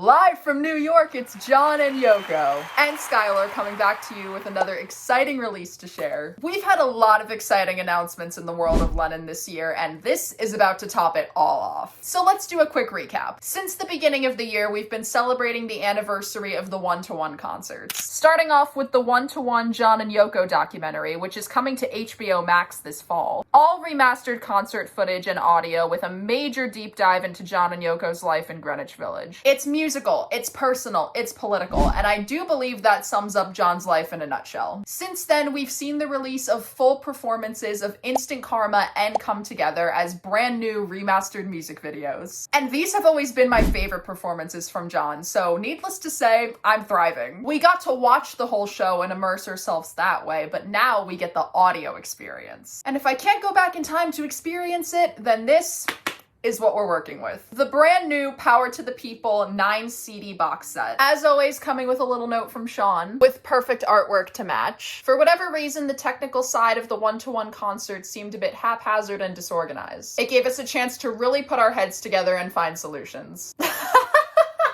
Live from New York, it's John and Yoko. And Skylar coming back to you with another exciting release to share. We've had a lot of exciting announcements in the world of Lennon this year, and this is about to top it all off. So let's do a quick recap. Since the beginning of the year, we've been celebrating the anniversary of the one-to-one concerts. Starting off with the one-to-one John and Yoko documentary, which is coming to HBO Max this fall. All remastered concert footage and audio with a major deep dive into John and Yoko's life in Greenwich Village. It's musical, it's personal, it's political, and I do believe that sums up John's life in a nutshell. Since then, we've seen the release of full performances of Instant Karma and Come Together as brand new remastered music videos. And these have always been my favorite performances from John, so needless to say, I'm thriving. We got to watch the whole show and immerse ourselves that way, but now we get the audio experience. And if I can't go back in time to experience it, then this is what we're working with. The brand new Power to the People 9 CD box set. As always, coming with a little note from Sean, with perfect artwork to match. For whatever reason, the technical side of the one-to-one concert seemed a bit haphazard and disorganized. It gave us a chance to really put our heads together and find solutions.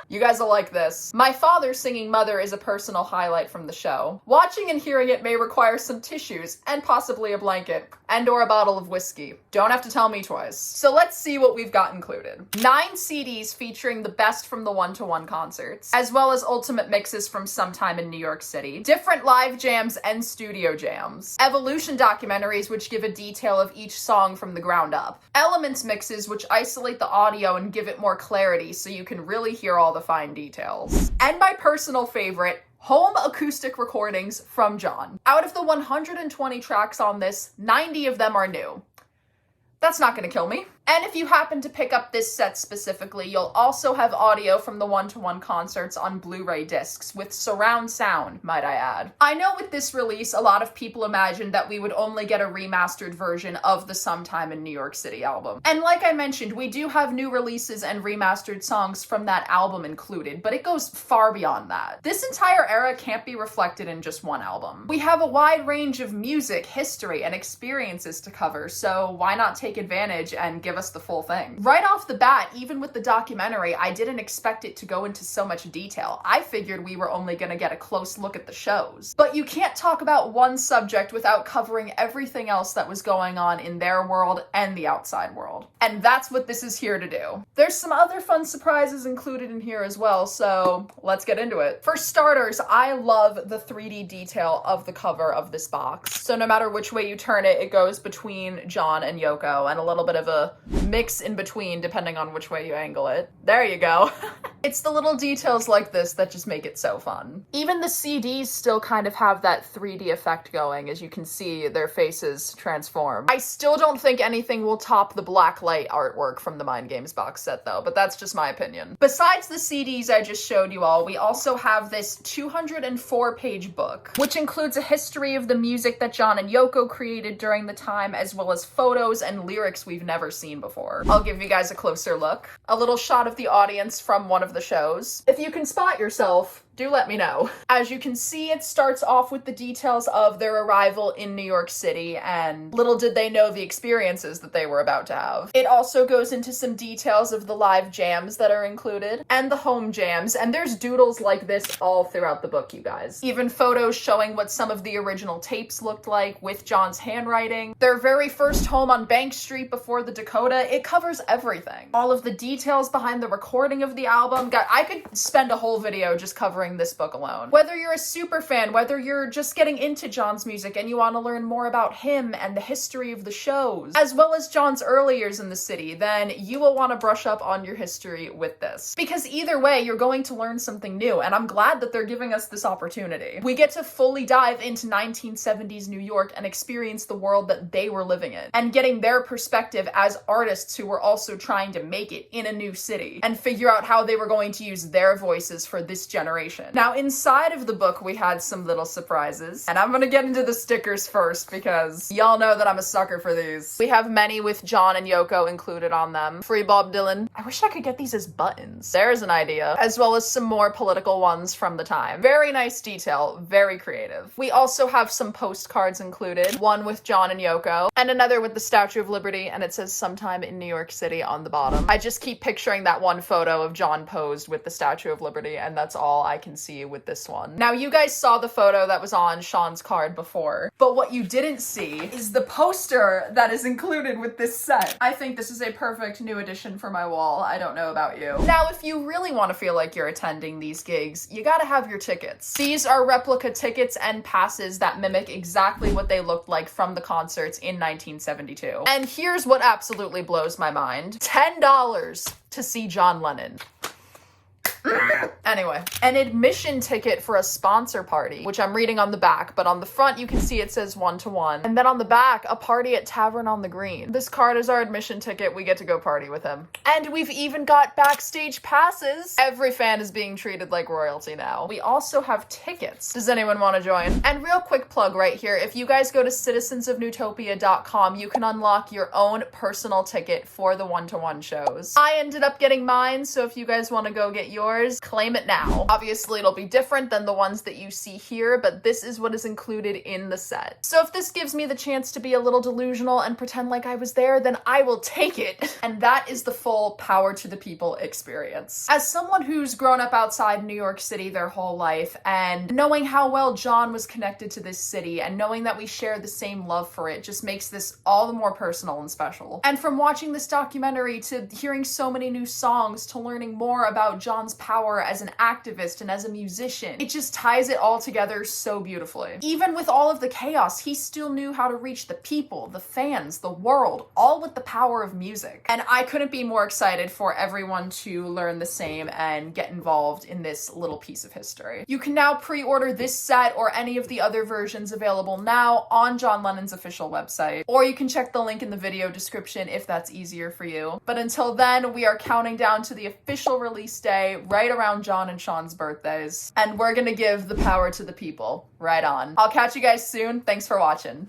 You guys will like this. My father singing Mother is a personal highlight from the show. Watching and hearing it may require some tissues, and possibly a blanket, and or a bottle of whiskey. Don't have to tell me twice. So let's see what we've got included. 9 CDs featuring the best from the one-to-one concerts, as well as ultimate mixes from Sometime in New York City, different live jams and studio jams, evolution documentaries which give a detail of each song from the ground up, elements mixes which isolate the audio and give it more clarity so you can really hear all the fine details. And my personal favorite, home acoustic recordings from John. Out of the 120 tracks on this, 90 of them are new. That's not gonna kill me. And if you happen to pick up this set specifically, you'll also have audio from the one-to-one concerts on Blu-ray discs, with surround sound, might I add. I know with this release, a lot of people imagined that we would only get a remastered version of the Sometime in New York City album. And like I mentioned, we do have new releases and remastered songs from that album included, but it goes far beyond that. This entire era can't be reflected in just one album. We have a wide range of music, history, and experiences to cover, so why not take advantage and give us the full thing? Right off the bat, even with the documentary, I didn't expect it to go into so much detail. I figured we were only gonna get a close look at the shows. But you can't talk about one subject without covering everything else that was going on in their world and the outside world. And that's what this is here to do. There's some other fun surprises included in here as well, so let's get into it. For starters, I love the 3D detail of the cover of this box. So no matter which way you turn it, it goes between John and Yoko, and a little bit of a mix in between depending on which way you angle it. There you go. It's the little details like this that just make it so fun. Even the CDs still kind of have that 3D effect going, as you can see their faces transform. I still don't think anything will top the blacklight artwork from the Mind Games box set though, but that's just my opinion. Besides the CDs I just showed you all, we also have this 204-page book, which includes a history of the music that John and Yoko created during the time, as well as photos and lyrics we've never seen before. I'll give you guys a closer look. A little shot of the audience from one of the shows. If you can spot yourself, do let me know. As you can see, it starts off with the details of their arrival in New York City, and little did they know the experiences that they were about to have. It also goes into some details of the live jams that are included, and the home jams, and there's doodles like this all throughout the book, you guys. Even photos showing what some of the original tapes looked like with John's handwriting. Their very first home on Bank Street before the Dakota, it covers everything. All of the details behind the recording of the album. I could spend a whole video just covering this book alone. Whether you're a super fan, whether you're just getting into John's music and you want to learn more about him and the history of the shows, as well as John's early years in the city, then you will want to brush up on your history with this. Because either way, you're going to learn something new, and I'm glad that they're giving us this opportunity. We get to fully dive into 1970s New York and experience the world that they were living in, and getting their perspective as artists who were also trying to make it in a new city, and figure out how they were going to use their voices for this generation edition. Now, inside of the book, we had some little surprises, and I'm gonna get into the stickers first because y'all know that I'm a sucker for these. We have many with John and Yoko included on them. Free Bob Dylan. I wish I could get these as buttons. There's an idea. As well as some more political ones from the time. Very nice detail, very creative. We also have some postcards included, one with John and Yoko, and another with the Statue of Liberty, and it says sometime in New York City on the bottom. I just keep picturing that one photo of John posed with the Statue of Liberty, and that's all I can see with this one. Now, you guys saw the photo that was on Sean's card before, but what you didn't see is the poster that is included with this set. I think this is a perfect new addition for my wall. I don't know about you. Now, if you really want to feel like you're attending these gigs, you gotta have your tickets. These are replica tickets and passes that mimic exactly what they looked like from the concerts in 1972. And here's what absolutely blows my mind. $10 to see John Lennon. Anyway, an admission ticket for a sponsor party, which I'm reading on the back, but on the front you can see it says 1-to-1. And then on the back, a party at Tavern on the Green. This card is our admission ticket. We get to go party with him. And we've even got backstage passes. Every fan is being treated like royalty now. We also have tickets. Does anyone want to join? And real quick plug right here, if you guys go to citizensofnewtopia.com, you can unlock your own personal ticket for the 1-to-1 shows. I ended up getting mine, so if you guys want to go get yours, claim it now. Obviously, it'll be different than the ones that you see here, but this is what is included in the set. So if this gives me the chance to be a little delusional and pretend like I was there, then I will take it. And that is the full power to the people experience. As someone who's grown up outside New York City their whole life, and knowing how well John was connected to this city, and knowing that we share the same love for it, just makes this all the more personal and special. And from watching this documentary to hearing so many new songs to learning more about John's power as an activist and as a musician. It just ties it all together so beautifully. Even with all of the chaos, he still knew how to reach the people, the fans, the world, all with the power of music. And I couldn't be more excited for everyone to learn the same and get involved in this little piece of history. You can now pre-order this set or any of the other versions available now on John Lennon's official website, or you can check the link in the video description if that's easier for you. But until then, we are counting down to the official release day, right around John and Sean's birthdays. And we're gonna give the power to the people. Right on. I'll catch you guys soon. Thanks for watching.